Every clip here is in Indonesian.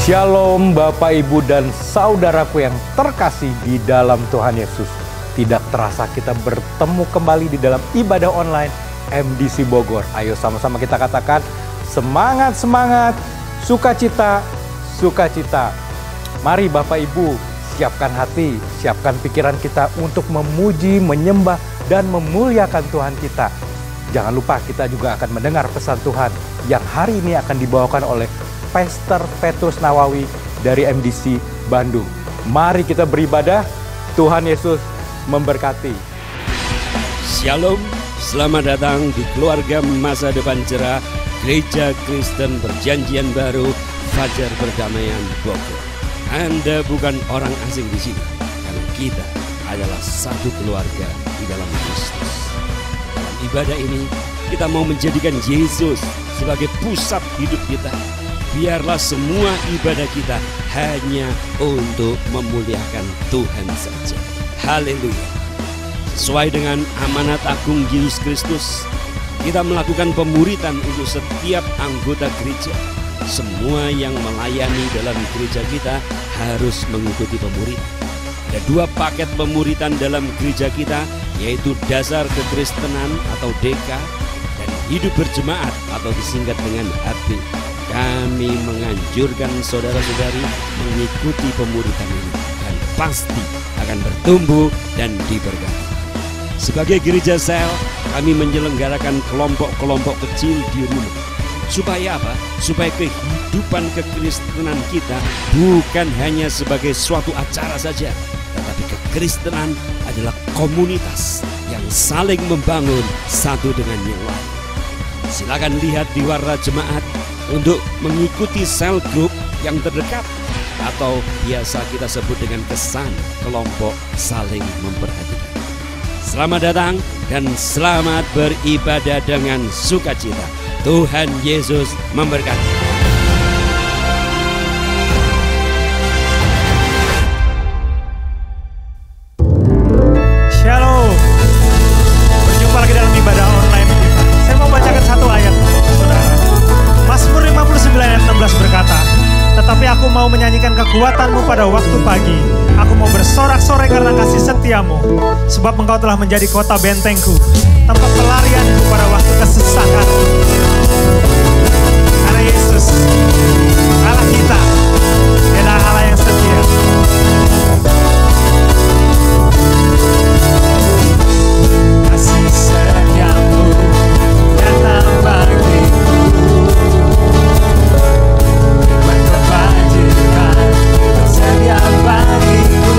Shalom Bapak Ibu dan saudaraku yang terkasih di dalam Tuhan Yesus. Tidak terasa kita bertemu kembali di dalam ibadah online MDC Bogor. Ayo sama-sama kita katakan semangat, semangat, sukacita, sukacita. Mari Bapak Ibu siapkan hati, siapkan pikiran kita untuk memuji, menyembah, dan memuliakan Tuhan kita. Jangan lupa kita juga akan mendengar pesan Tuhan yang hari ini akan dibawakan oleh Pastor Petrus Nawawi dari MDC Bandung. Mari kita beribadah. Tuhan Yesus memberkati. Shalom, selamat datang di keluarga masa depan cerah Gereja Kristen Perjanjian Baru Fajar Perdamaian Bogor. Anda bukan orang asing di sini, karena kita adalah satu keluarga di dalam Kristus. Dalam ibadah ini, kita mau menjadikan Yesus sebagai pusat hidup kita. Biarlah semua ibadah kita hanya untuk memuliakan Tuhan saja. Haleluya. Sesuai dengan amanat agung Yesus Kristus, kita melakukan pemuritan untuk setiap anggota gereja. Semua yang melayani dalam gereja kita harus mengikuti pemuritan. Ada 2 paket pemuritan dalam gereja kita, yaitu dasar kekristenan atau DK dan hidup berjemaat atau disingkat dengan HB. Kami menganjurkan saudara-saudari mengikuti pemuritan ini dan pasti akan bertumbuh dan diberkati. Sebagai gereja sel, kami menyelenggarakan kelompok-kelompok kecil di rumah. Supaya apa? Supaya kehidupan kekristenan kita bukan hanya sebagai suatu acara saja, tetapi kekristenan adalah komunitas yang saling membangun satu dengan yang lain. Silakan lihat di warna jemaat untuk mengikuti sel grup yang terdekat atau biasa kita sebut dengan kesan kelompok saling memperhatikan. Selamat datang dan selamat beribadah dengan sukacita. Tuhan Yesus memberkati. Shalom. Berjumpa lagi dalam ibadah online kita. Saya mau bacakan satu ayat, saudara. Mazmur 59 ayat 16 berkata, "Tetapi aku mau menyanyikan kekuatanmu pada waktu pagi. Aku mau bersorak-sorai karena kasih setiamu. Sebab engkau telah menjadi kota bentengku, tempat pelarianku pada waktu kesesakanku." Karena Yesus, Allah kita, adalah Allah yang setia. Kasih setiamu datang bagiku, kebajikan tersedia bagiku.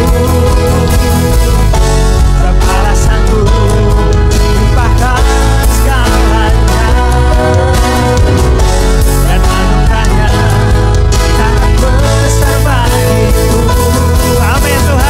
Balasanku limpahkan segalanya, dan anugerahnya tak besar bagiku. Amin Tuhan.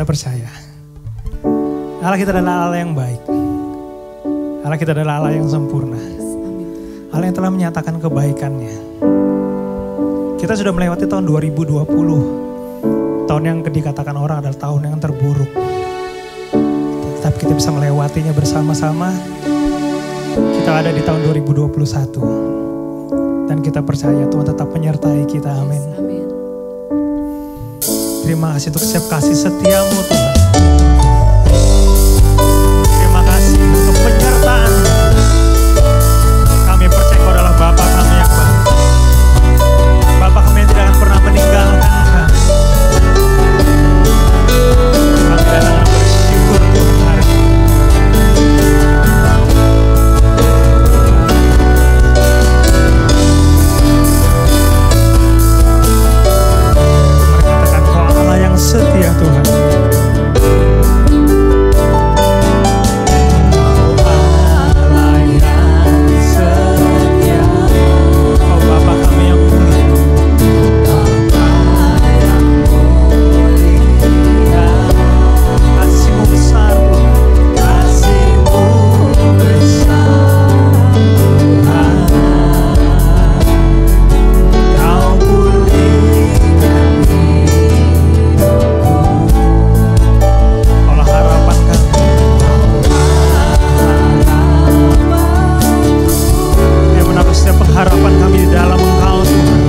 kita percaya Allah kita adalah Allah yang baik. Allah kita adalah Allah yang sempurna. Allah yang telah menyatakan kebaikannya. Kita sudah melewati tahun 2020. Tahun yang dikatakan orang adalah tahun yang terburuk. Tapi kita bisa melewatinya bersama-sama. Kita ada di tahun 2021. Dan kita percaya Tuhan tetap menyertai kita. Amin. Terima kasih untuk setiap kasih setiamu Tuhan. Terima kasih untuk penyertaan. Kami percaya Kau adalah Bapa kami yang baik. Bapa kami yang tidak akan pernah meninggalkan kami. Kami datang bersyukur Tuhan hari ini. Mari katakan Kau Allah yang setia Tuhan. Harapan kami di dalam Engkau Tuhan.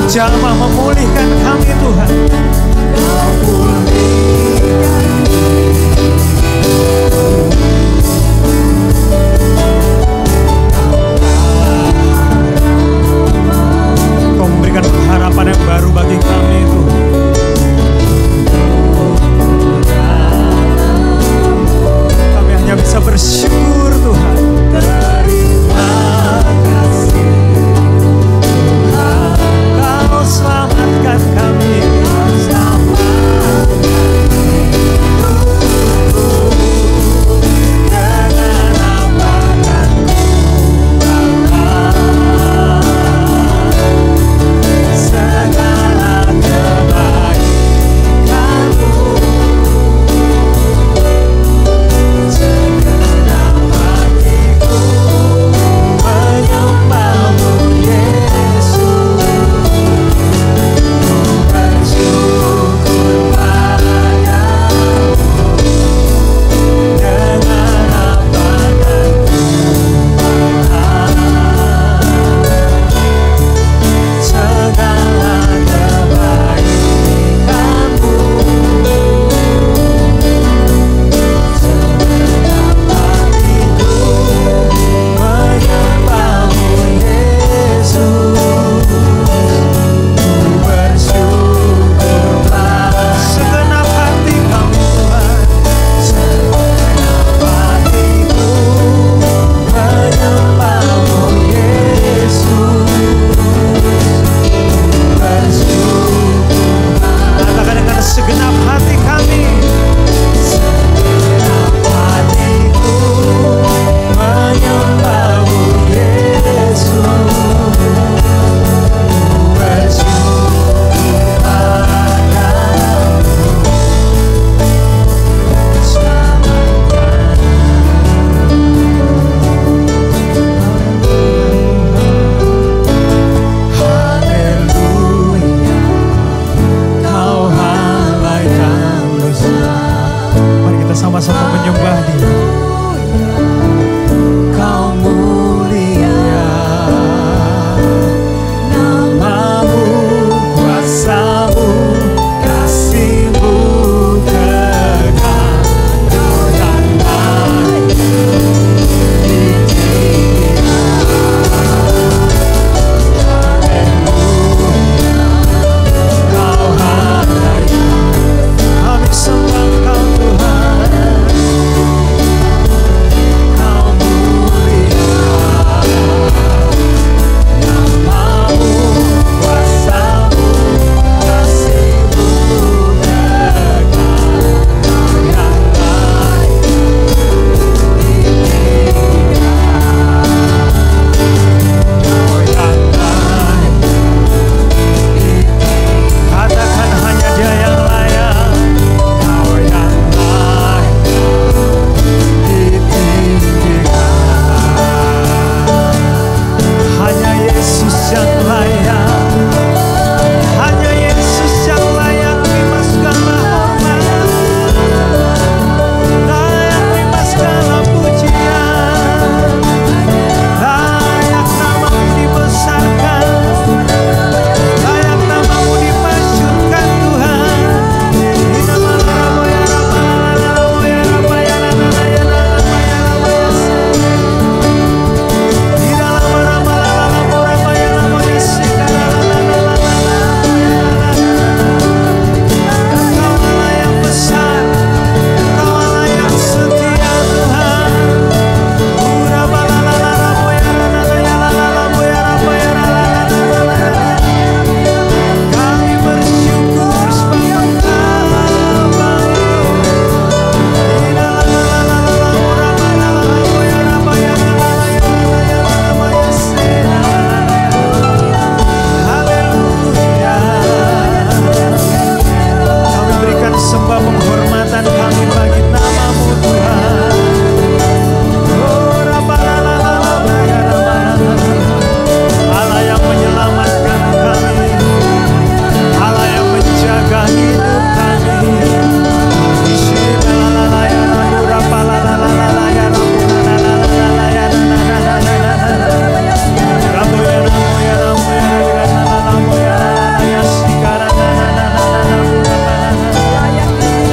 Jamah memulihkan kami Tuhan. Kau memberikan pengharapan yang baru bagi kami Tuhan. Kami hanya bisa bersyukur Tuhan. Selamatkan kami. Segala kebaikan-Mu kita sama-sama menyembah Dia. Kau mulia, namamu, kuasamu, kasihmu kekal, Kau yang lain Kau hanya kami sembah Kau Tuhan. Kau mulia, namamu, kuasamu, kasihmu kekal, Kau yang lain Kau yang lain. Katakan hanya Dia yang layak. Kau yang layak ditinggikan. Hanya Yesus yang layak. Hanya Yesus yang layak terima segala hormat. Layak terima segala pujian. Layak namamu dibesarkan. Layak namamu dimasyurkan Tuhan. Di nama Rabb ya Rabb ya Rabb ya Rabb ya Rabb ya Rabb. Di dalam Rabb ya Rabb ya Rabb ya Engkau Allah yang besar, Engkau Allah yang setia Tuhan. Rabb ya Rabb ya Rabb ya Rabb ya Rabb. Kami bersyukur sebab Engkau baik. Di dalam Rabb ya Rabb ya Rabb ya Rabb ya Haleluya. Kami berikan sembah penghormatan kami bagi namamu Tuhan. Oh Rabb ya Rabb ya Rabb. Allah yang menyelamatkan kami, Allah yang menjaga hidup kami.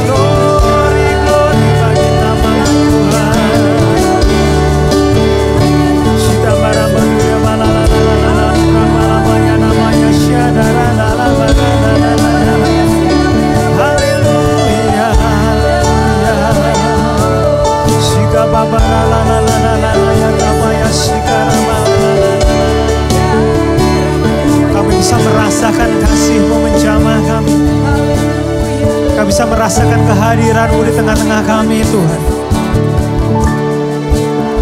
Glory, glory bagi nama Tuhan. Sita barabaya balalalala, ramaya namanya syadaralalala. Haleluya, haleluya. Sika babaralalala, ya ramaya sikaramalalala. Kami bisa merasakan kasih-Mu menjamah kami. Kami bisa merasakan kehadiran-Mu di tengah-tengah kami Tuhan.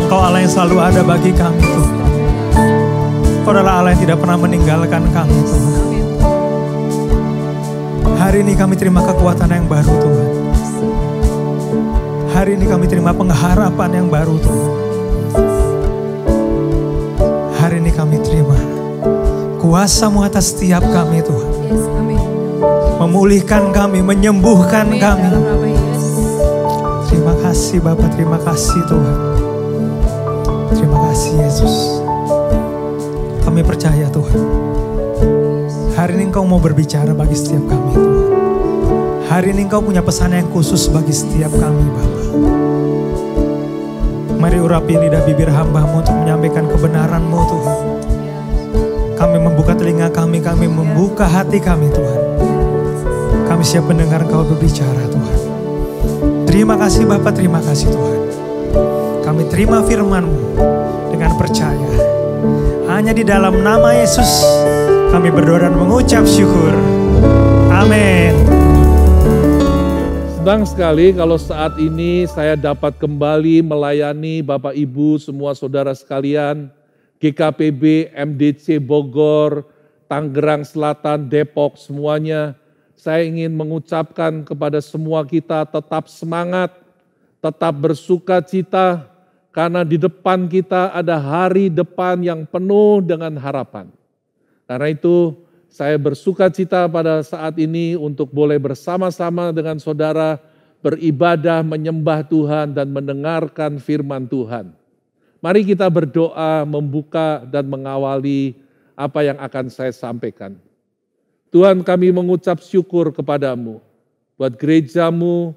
Engkau Allah yang selalu ada bagi kami Tuhan. Engkau adalah Allah yang tidak pernah meninggalkan kami Tuhan. Hari ini kami terima kekuatan yang baru Tuhan. Hari ini kami terima pengharapan yang baru Tuhan. Hari ini kami terima kuasa-Mu atas setiap kami Tuhan. Memulihkan kami, menyembuhkan kami. Terima kasih Bapa, terima kasih Tuhan. Terima kasih Yesus. Kami percaya Tuhan. Hari ini Engkau mau berbicara bagi setiap kami Tuhan. Hari ini Engkau punya pesan yang khusus bagi setiap kami Bapa. Mari urapi lidah bibir hamba-Mu untuk menyampaikan kebenaran-Mu Tuhan. Kami membuka telinga kami membuka hati kami Tuhan. Kami siap mendengar Engkau berbicara Tuhan. Terima kasih Bapa, terima kasih Tuhan. Kami terima firman-Mu dengan percaya. Hanya di dalam nama Yesus kami berdoa dan mengucap syukur. Amin. Senang sekali kalau saat ini saya dapat kembali melayani Bapak Ibu semua saudara sekalian, GKPB, MDC Bogor, Tangerang Selatan, Depok semuanya. Saya ingin mengucapkan kepada semua kita tetap semangat, tetap bersuka cita, karena di depan kita ada hari depan yang penuh dengan harapan. Karena itu saya bersuka cita pada saat ini untuk boleh bersama-sama dengan saudara beribadah, menyembah Tuhan, dan mendengarkan firman Tuhan. Mari kita berdoa, membuka dan mengawali apa yang akan saya sampaikan. Tuhan, kami mengucap syukur kepadamu, buat gerejamu,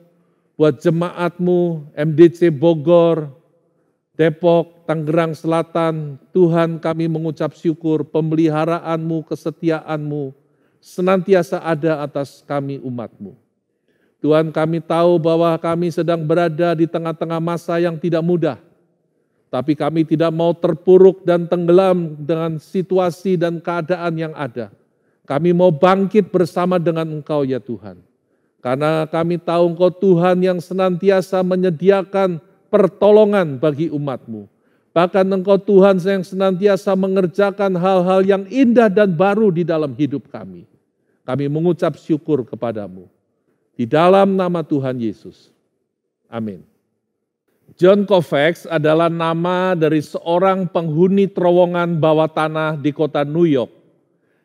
buat jemaatmu, MDC Bogor, Depok, Tangerang Selatan. Tuhan, kami mengucap syukur pemeliharaanmu, kesetiaanmu, senantiasa ada atas kami umatmu. Tuhan, kami tahu bahwa kami sedang berada di tengah-tengah masa yang tidak mudah. Tapi kami tidak mau terpuruk dan tenggelam dengan situasi dan keadaan yang ada. Kami mau bangkit bersama dengan Engkau ya Tuhan. Karena kami tahu Engkau Tuhan yang senantiasa menyediakan pertolongan bagi umat-Mu. Bahkan Engkau Tuhan yang senantiasa mengerjakan hal-hal yang indah dan baru di dalam hidup kami. Kami mengucap syukur kepadamu. Di dalam nama Tuhan Yesus. Amin. John Kovacs adalah nama dari seorang penghuni terowongan bawah tanah di kota New York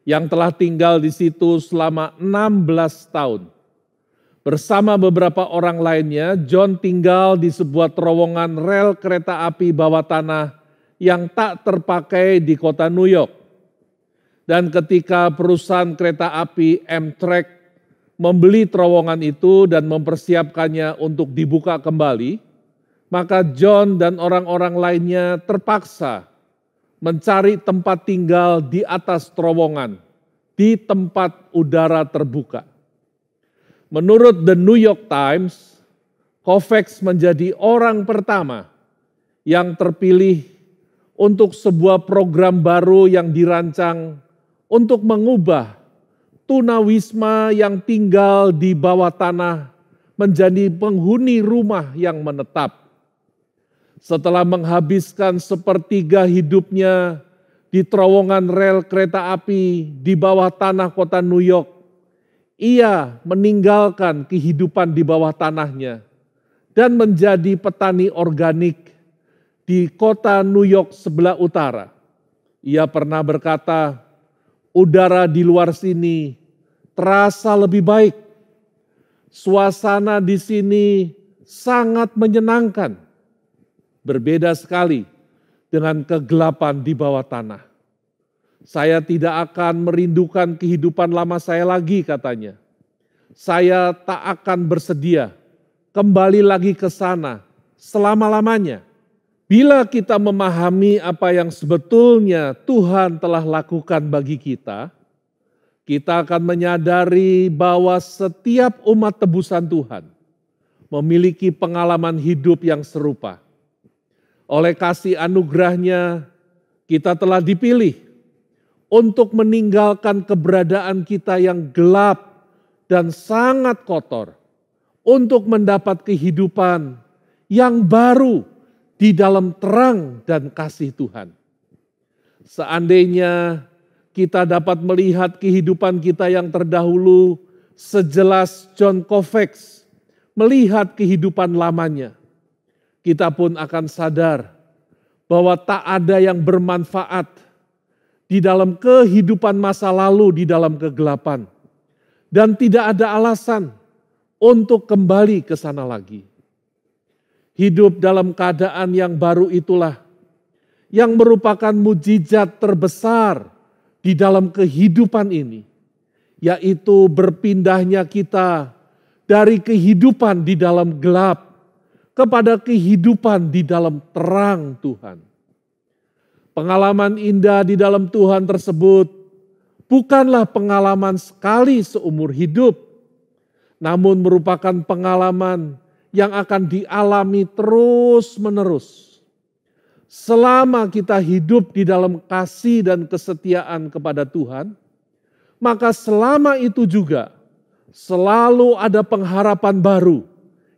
yang telah tinggal di situ selama 16 tahun. Bersama beberapa orang lainnya, John tinggal di sebuah terowongan rel kereta api bawah tanah yang tak terpakai di kota New York. Dan ketika perusahaan kereta api Amtrak membeli terowongan itu dan mempersiapkannya untuk dibuka kembali, maka John dan orang-orang lainnya terpaksa mencari tempat tinggal di atas terowongan, di tempat udara terbuka. Menurut The New York Times, Kovacs menjadi orang pertama yang terpilih untuk sebuah program baru yang dirancang untuk mengubah tunawisma yang tinggal di bawah tanah menjadi penghuni rumah yang menetap. Setelah menghabiskan sepertiga hidupnya di terowongan rel kereta api di bawah tanah kota New York, ia meninggalkan kehidupan di bawah tanahnya dan menjadi petani organik di kota New York sebelah utara. Ia pernah berkata, udara di luar sini terasa lebih baik. Suasana di sini sangat menyenangkan. Berbeda sekali dengan kegelapan di bawah tanah. Saya tidak akan merindukan kehidupan lama saya lagi, katanya. Saya tak akan bersedia kembali lagi ke sana selama-lamanya. Bila kita memahami apa yang sebetulnya Tuhan telah lakukan bagi kita akan menyadari bahwa setiap umat tebusan Tuhan memiliki pengalaman hidup yang serupa. Oleh kasih anugerahnya, kita telah dipilih untuk meninggalkan keberadaan kita yang gelap dan sangat kotor, untuk mendapat kehidupan yang baru di dalam terang dan kasih Tuhan. Seandainya kita dapat melihat kehidupan kita yang terdahulu sejelas John Kovacs melihat kehidupan lamanya, kita pun akan sadar bahwa tak ada yang bermanfaat di dalam kehidupan masa lalu di dalam kegelapan. Dan tidak ada alasan untuk kembali ke sana lagi. Hidup dalam keadaan yang baru itulah yang merupakan mujizat terbesar di dalam kehidupan ini. Yaitu berpindahnya kita dari kehidupan di dalam gelap kepada kehidupan di dalam terang Tuhan. Pengalaman indah di dalam Tuhan tersebut bukanlah pengalaman sekali seumur hidup, namun merupakan pengalaman yang akan dialami terus-menerus. Selama kita hidup di dalam kasih dan kesetiaan kepada Tuhan, maka selama itu juga selalu ada pengharapan baru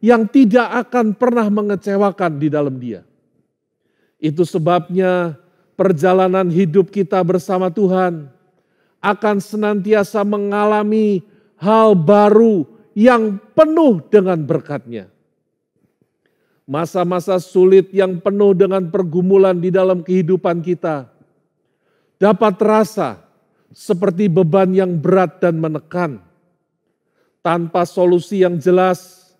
yang tidak akan pernah mengecewakan di dalam Dia. Itu sebabnya perjalanan hidup kita bersama Tuhan akan senantiasa mengalami hal baru yang penuh dengan berkat-Nya. Masa-masa sulit yang penuh dengan pergumulan di dalam kehidupan kita dapat terasa seperti beban yang berat dan menekan. Tanpa solusi yang jelas,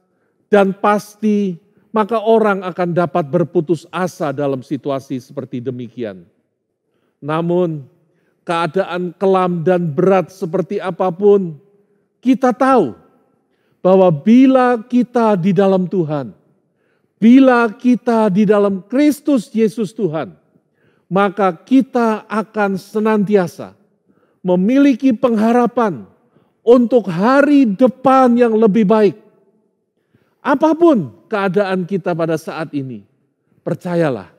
Dan pasti maka orang akan dapat berputus asa dalam situasi seperti demikian. Namun keadaan kelam dan berat seperti apapun, kita tahu bahwa bila kita di dalam Tuhan, bila kita di dalam Kristus Yesus Tuhan, maka kita akan senantiasa memiliki pengharapan untuk hari depan yang lebih baik. Apapun keadaan kita pada saat ini, percayalah,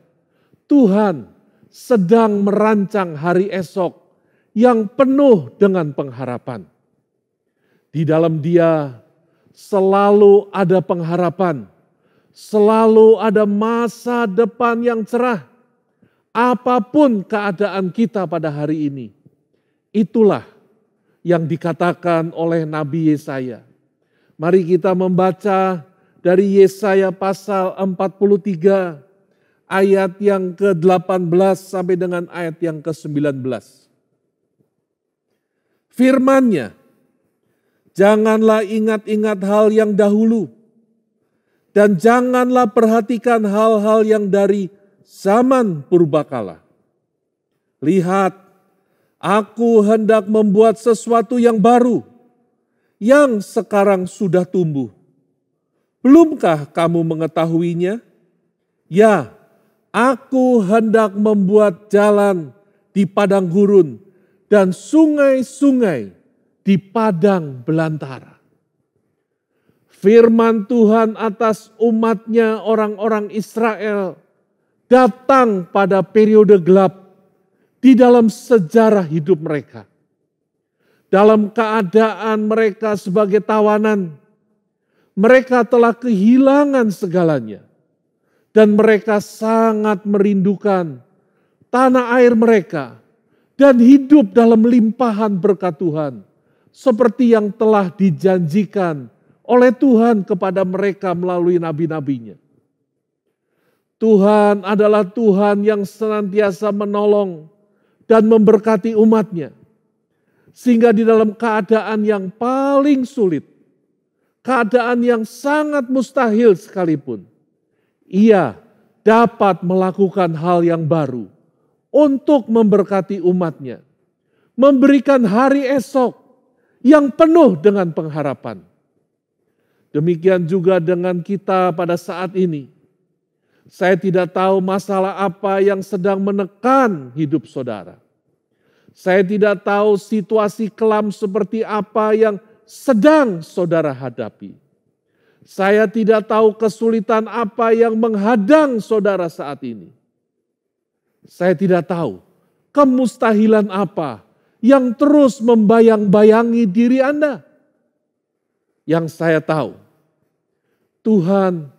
Tuhan sedang merancang hari esok yang penuh dengan pengharapan. Di dalam Dia selalu ada pengharapan, selalu ada masa depan yang cerah. Apapun keadaan kita pada hari ini, itulah yang dikatakan oleh Nabi Yesaya. Mari kita membaca dari Yesaya pasal 43 ayat yang ke-18 sampai dengan ayat yang ke-19. Firman-Nya, janganlah ingat-ingat hal yang dahulu, dan janganlah perhatikan hal-hal yang dari zaman purbakala. Lihat, aku hendak membuat sesuatu yang baru, yang sekarang sudah tumbuh. Belumkah kamu mengetahuinya? Ya, aku hendak membuat jalan di padang gurun dan sungai-sungai di padang belantara. Firman Tuhan atas umat-Nya orang-orang Israel datang pada periode gelap di dalam sejarah hidup mereka. Dalam keadaan mereka sebagai tawanan, mereka telah kehilangan segalanya. Dan mereka sangat merindukan tanah air mereka dan hidup dalam limpahan berkat Tuhan. Seperti yang telah dijanjikan oleh Tuhan kepada mereka melalui nabi-nabinya. Tuhan adalah Tuhan yang senantiasa menolong dan memberkati umat-Nya. Sehingga di dalam keadaan yang paling sulit, keadaan yang sangat mustahil sekalipun, Ia dapat melakukan hal yang baru untuk memberkati umat-Nya. Memberikan hari esok yang penuh dengan pengharapan. Demikian juga dengan kita pada saat ini. Saya tidak tahu masalah apa yang sedang menekan hidup saudara. Saya tidak tahu situasi kelam seperti apa yang sedang saudara hadapi. Saya tidak tahu kesulitan apa yang menghadang saudara saat ini. Saya tidak tahu kemustahilan apa yang terus membayang-bayangi diri Anda. Yang saya tahu, Tuhan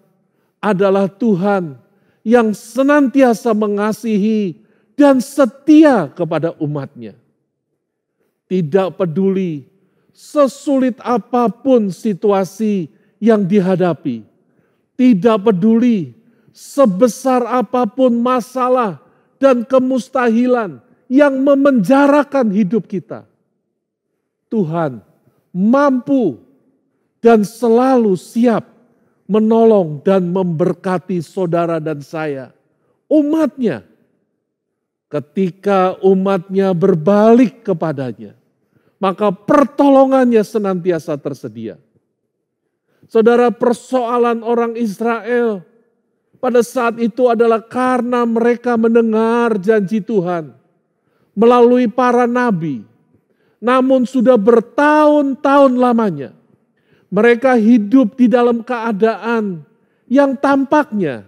adalah Tuhan yang senantiasa mengasihi dan setia kepada umat-Nya. Tidak peduli sesulit apapun situasi yang dihadapi. Tidak peduli sebesar apapun masalah dan kemustahilan yang memenjarakan hidup kita. Tuhan mampu dan selalu siap menolong dan memberkati saudara dan saya, umat-Nya. Ketika umat-Nya berbalik kepadanya, maka pertolongannya senantiasa tersedia. Saudara, persoalan orang Israel pada saat itu adalah karena mereka mendengar janji Tuhan melalui para nabi. Namun sudah bertahun-tahun lamanya mereka hidup di dalam keadaan yang tampaknya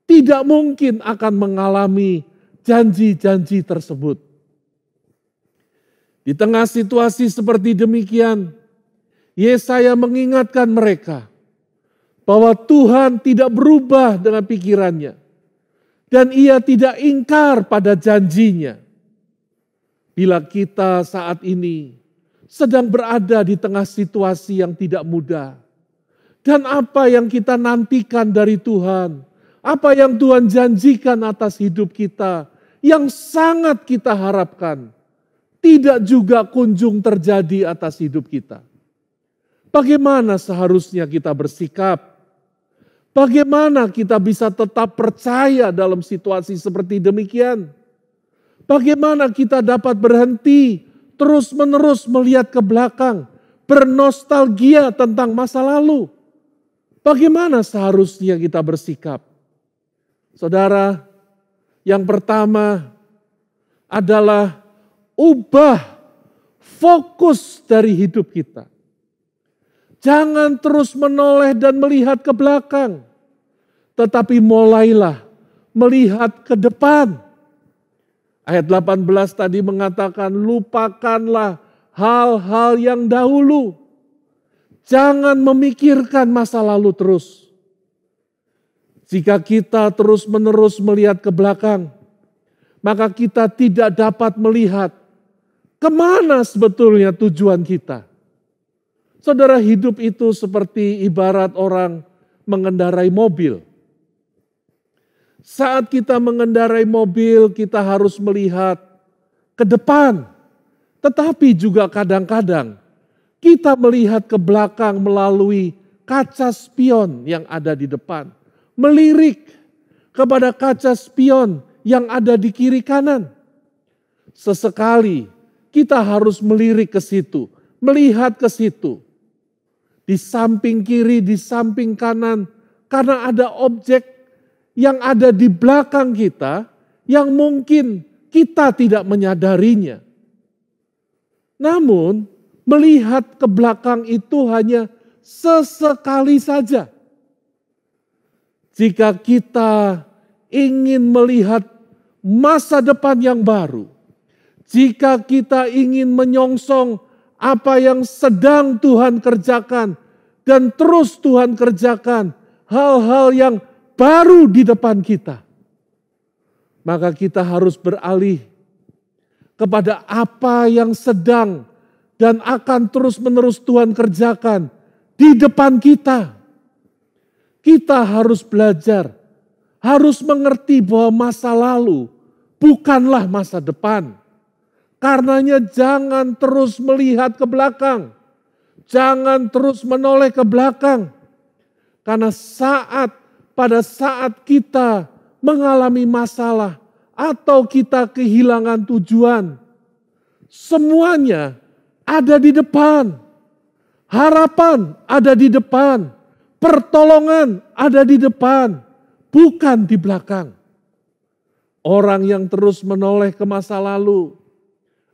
tidak mungkin akan mengalami janji-janji tersebut. Di tengah situasi seperti demikian, Yesaya mengingatkan mereka bahwa Tuhan tidak berubah dengan pikirannya dan Ia tidak ingkar pada janjinya. Bila kita saat ini sedang berada di tengah situasi yang tidak mudah, dan apa yang kita nantikan dari Tuhan, apa yang Tuhan janjikan atas hidup kita, yang sangat kita harapkan, tidak juga kunjung terjadi atas hidup kita. Bagaimana seharusnya kita bersikap? Bagaimana kita bisa tetap percaya dalam situasi seperti demikian? Bagaimana kita dapat berhenti terus-menerus melihat ke belakang, bernostalgia tentang masa lalu? Bagaimana seharusnya kita bersikap? Saudara, yang pertama adalah ubah fokus dari hidup kita. Jangan terus menoleh dan melihat ke belakang, tetapi mulailah melihat ke depan. Ayat 18 tadi mengatakan, lupakanlah hal-hal yang dahulu. Jangan memikirkan masa lalu terus. Jika kita terus-menerus melihat ke belakang, maka kita tidak dapat melihat kemana sebetulnya tujuan kita. Saudara, hidup itu seperti ibarat orang mengendarai mobil. Saat kita mengendarai mobil, kita harus melihat ke depan. Tetapi juga kadang-kadang kita melihat ke belakang melalui kaca spion yang ada di depan. Melirik kepada kaca spion yang ada di kiri kanan. Sesekali kita harus melirik ke situ, melihat ke situ. Di samping kiri, di samping kanan, karena ada objek yang ada di belakang kita yang mungkin kita tidak menyadarinya. Namun, melihat ke belakang itu hanya sesekali saja. Jika kita ingin melihat masa depan yang baru, jika kita ingin menyongsong apa yang sedang Tuhan kerjakan dan terus Tuhan kerjakan, hal-hal yang baru di depan kita, maka kita harus beralih kepada apa yang sedang dan akan terus-menerus Tuhan kerjakan di depan kita. Kita harus belajar, harus mengerti bahwa masa lalu bukanlah masa depan. Karenanya jangan terus melihat ke belakang. Jangan terus menoleh ke belakang. Karena pada saat kita mengalami masalah atau kita kehilangan tujuan, semuanya ada di depan. Harapan ada di depan. Pertolongan ada di depan, bukan di belakang. Orang yang terus menoleh ke masa lalu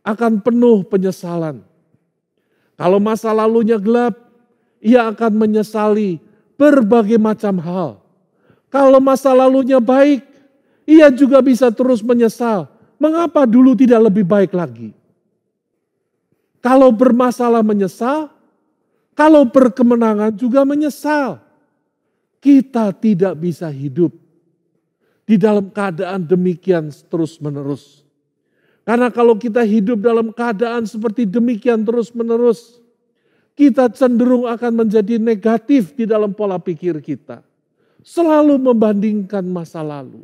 akan penuh penyesalan. Kalau masa lalunya gelap, ia akan menyesali berbagai macam hal. Kalau masa lalunya baik, ia juga bisa terus menyesal. Mengapa dulu tidak lebih baik lagi? Kalau bermasalah menyesal, kalau berkemenangan juga menyesal. Kita tidak bisa hidup di dalam keadaan demikian terus-menerus. Karena kalau kita hidup dalam keadaan seperti demikian terus-menerus, kita cenderung akan menjadi negatif di dalam pola pikir kita. Selalu membandingkan masa lalu.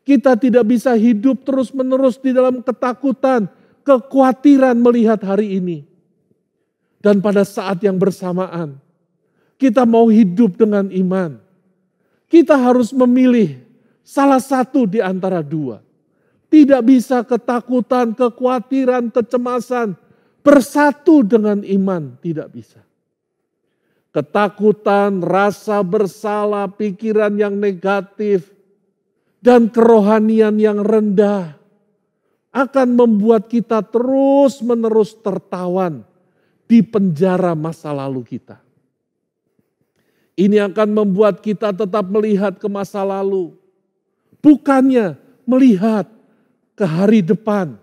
Kita tidak bisa hidup terus-menerus di dalam ketakutan, kekhawatiran melihat hari ini. Dan pada saat yang bersamaan, kita mau hidup dengan iman. Kita harus memilih salah satu di antara dua. Tidak bisa ketakutan, kekhawatiran, kecemasan bersatu dengan iman. Tidak bisa. Ketakutan, rasa bersalah, pikiran yang negatif, dan kerohanian yang rendah akan membuat kita terus-menerus tertawan di penjara masa lalu kita. Ini akan membuat kita tetap melihat ke masa lalu. Bukannya melihat ke hari depan.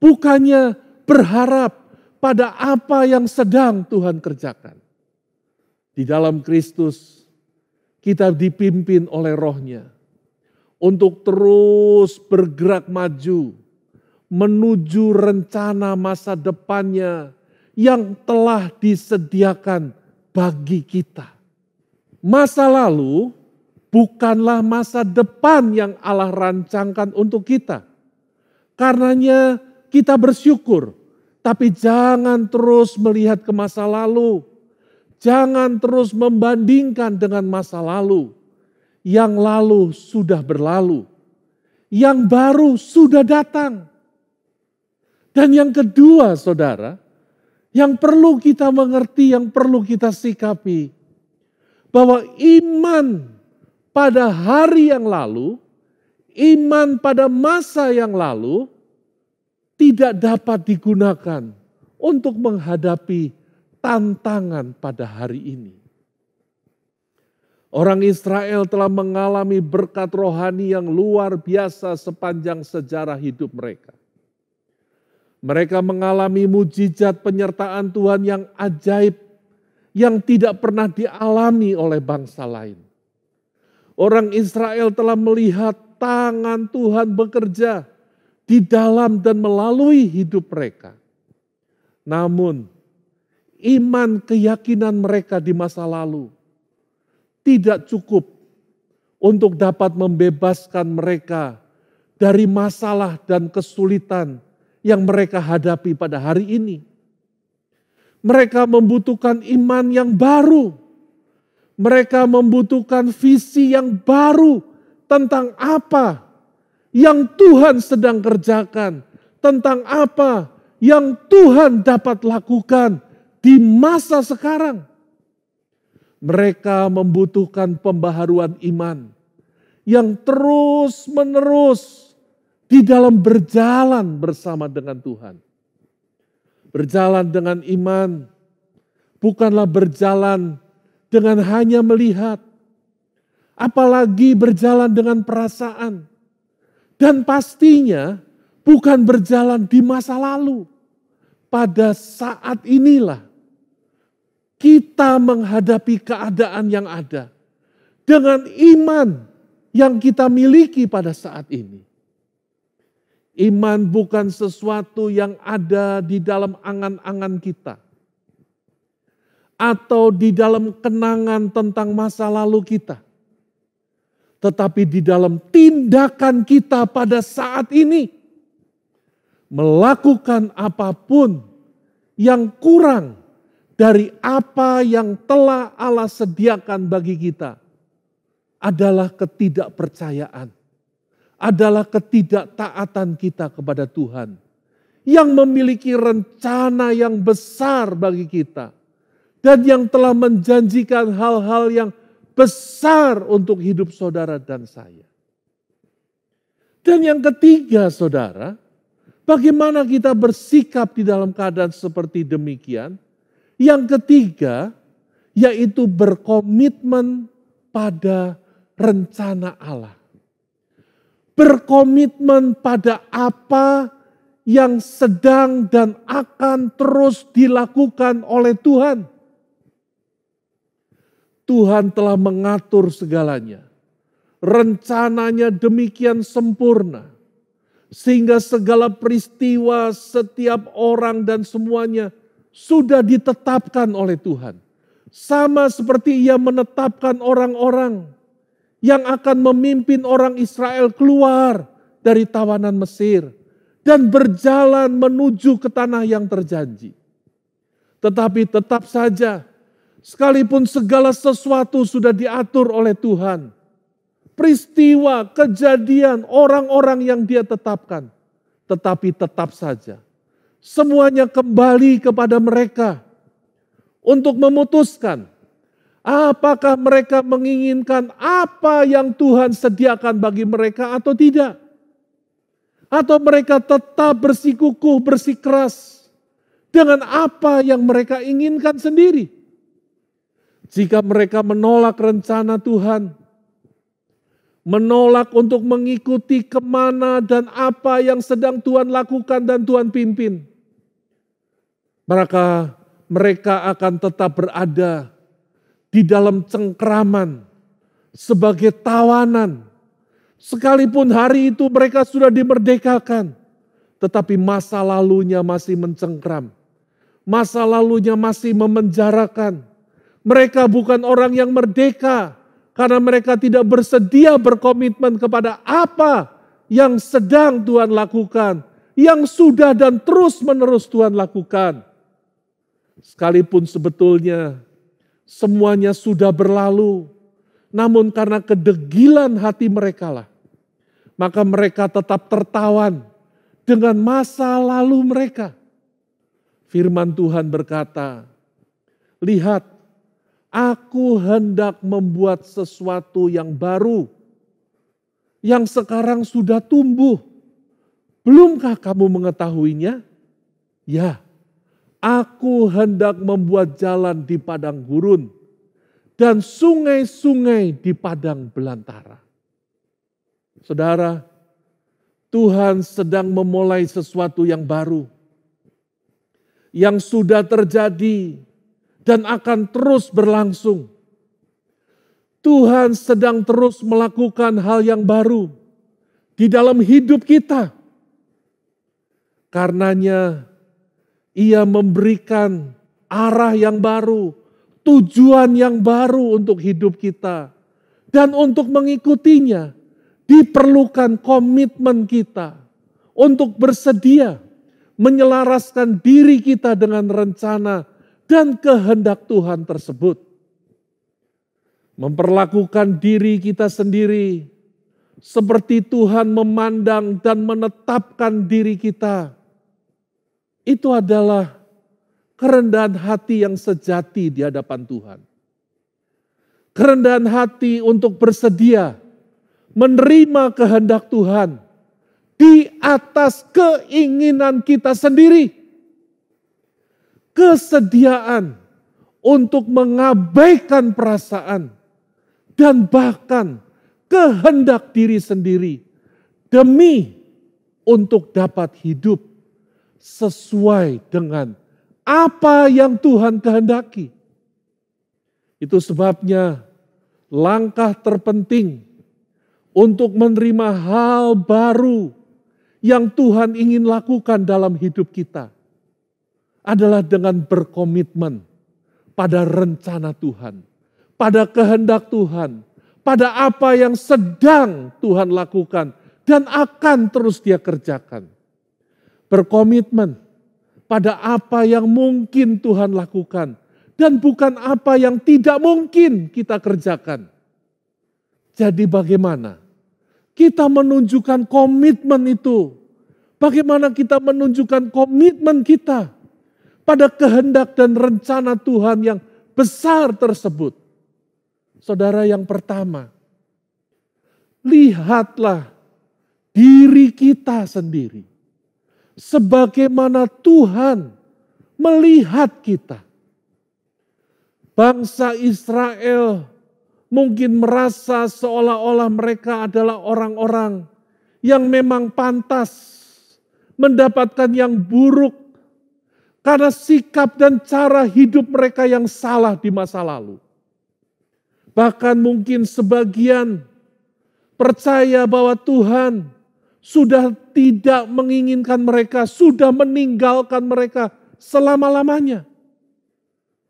Bukannya berharap pada apa yang sedang Tuhan kerjakan. Di dalam Kristus kita dipimpin oleh Roh-Nya untuk terus bergerak maju menuju rencana masa depannya yang telah disediakan bagi kita. Masa lalu bukanlah masa depan yang Allah rancangkan untuk kita. Karenanya kita bersyukur, tapi jangan terus melihat ke masa lalu. Jangan terus membandingkan dengan masa lalu. Yang lalu sudah berlalu. Yang baru sudah datang. Dan yang kedua, saudara, yang perlu kita mengerti, yang perlu kita sikapi, bahwa iman pada hari yang lalu, iman pada masa yang lalu, tidak dapat digunakan untuk menghadapi tantangan pada hari ini. Orang Israel telah mengalami berkat rohani yang luar biasa sepanjang sejarah hidup mereka. Mereka mengalami mujizat penyertaan Tuhan yang ajaib, yang tidak pernah dialami oleh bangsa lain. Orang Israel telah melihat tangan Tuhan bekerja di dalam dan melalui hidup mereka. Namun, iman keyakinan mereka di masa lalu tidak cukup untuk dapat membebaskan mereka dari masalah dan kesulitan yang mereka hadapi pada hari ini. Mereka membutuhkan iman yang baru. Mereka membutuhkan visi yang baru tentang apa yang Tuhan sedang kerjakan, tentang apa yang Tuhan dapat lakukan di masa sekarang. Mereka membutuhkan pembaharuan iman yang terus-menerus di dalam berjalan bersama dengan Tuhan. Berjalan dengan iman bukanlah berjalan dengan hanya melihat, apalagi berjalan dengan perasaan. Dan pastinya bukan berjalan di masa lalu. Pada saat inilah kita menghadapi keadaan yang ada dengan iman yang kita miliki pada saat ini. Iman bukan sesuatu yang ada di dalam angan-angan kita. Atau di dalam kenangan tentang masa lalu kita. Tetapi di dalam tindakan kita pada saat ini. Melakukan apapun yang kurang dari apa yang telah Allah sediakan bagi kita. Adalah ketidakpercayaan. Adalah ketidaktaatan kita kepada Tuhan. Yang memiliki rencana yang besar bagi kita. Dan yang telah menjanjikan hal-hal yang besar untuk hidup saudara dan saya. Dan yang ketiga saudara, bagaimana kita bersikap di dalam keadaan seperti demikian. Yang ketiga, yaitu berkomitmen pada rencana Allah. Berkomitmen pada apa yang sedang dan akan terus dilakukan oleh Tuhan. Tuhan telah mengatur segalanya. Rencananya demikian sempurna. Sehingga segala peristiwa setiap orang dan semuanya sudah ditetapkan oleh Tuhan. Sama seperti Ia menetapkan orang-orang yang akan memimpin orang Israel keluar dari tawanan Mesir dan berjalan menuju ke tanah yang terjanji. Tetapi tetap saja, sekalipun segala sesuatu sudah diatur oleh Tuhan, peristiwa, kejadian, orang-orang yang Dia tetapkan, tetapi tetap saja semuanya kembali kepada mereka untuk memutuskan apakah mereka menginginkan apa yang Tuhan sediakan bagi mereka atau tidak. Atau mereka tetap bersikukuh, bersikeras dengan apa yang mereka inginkan sendiri. Jika mereka menolak rencana Tuhan, menolak untuk mengikuti kemana dan apa yang sedang Tuhan lakukan dan Tuhan pimpin, maka mereka akan tetap berada di dalam cengkraman sebagai tawanan. Sekalipun hari itu mereka sudah dimerdekakan, tetapi masa lalunya masih mencengkram. Masa lalunya masih memenjarakan. Mereka bukan orang yang merdeka karena mereka tidak bersedia berkomitmen kepada apa yang sedang Tuhan lakukan, yang sudah dan terus-menerus Tuhan lakukan. Sekalipun sebetulnya semuanya sudah berlalu. Namun karena kedegilan hati mereka lah, maka mereka tetap tertawan dengan masa lalu mereka. Firman Tuhan berkata, lihat, aku hendak membuat sesuatu yang baru, yang sekarang sudah tumbuh. Belumkah kamu mengetahuinya? Ya, aku hendak membuat jalan di padang gurun dan sungai-sungai di padang belantara. Saudara, Tuhan sedang memulai sesuatu yang baru, yang sudah terjadi dan akan terus berlangsung. Tuhan sedang terus melakukan hal yang baru di dalam hidup kita. Karenanya Ia memberikan arah yang baru, tujuan yang baru untuk hidup kita. Dan untuk mengikutinya diperlukan komitmen kita untuk bersedia menyelaraskan diri kita dengan rencana dan kehendak Tuhan tersebut. Memperlakukan diri kita sendiri seperti Tuhan memandang dan menetapkan diri kita. Itu adalah kerendahan hati yang sejati di hadapan Tuhan. Kerendahan hati untuk bersedia menerima kehendak Tuhan di atas keinginan kita sendiri. Kesediaan untuk mengabaikan perasaan dan bahkan kehendak diri sendiri demi untuk dapat hidup sesuai dengan apa yang Tuhan kehendaki. Itu sebabnya langkah terpenting untuk menerima hal baru yang Tuhan ingin lakukan dalam hidup kita adalah dengan berkomitmen pada rencana Tuhan, pada kehendak Tuhan, pada apa yang sedang Tuhan lakukan dan akan terus Dia kerjakan. Berkomitmen pada apa yang mungkin Tuhan lakukan dan bukan apa yang tidak mungkin kita kerjakan. Jadi bagaimana kita menunjukkan komitmen itu? Bagaimana kita menunjukkan komitmen kita pada kehendak dan rencana Tuhan yang besar tersebut? Saudara, yang pertama, lihatlah diri kita sendiri sebagaimana Tuhan melihat kita. Bangsa Israel mungkin merasa seolah-olah mereka adalah orang-orang yang memang pantas mendapatkan yang buruk karena sikap dan cara hidup mereka yang salah di masa lalu. Bahkan mungkin sebagian percaya bahwa Tuhan sudah tidak menginginkan mereka, sudah meninggalkan mereka selama-lamanya.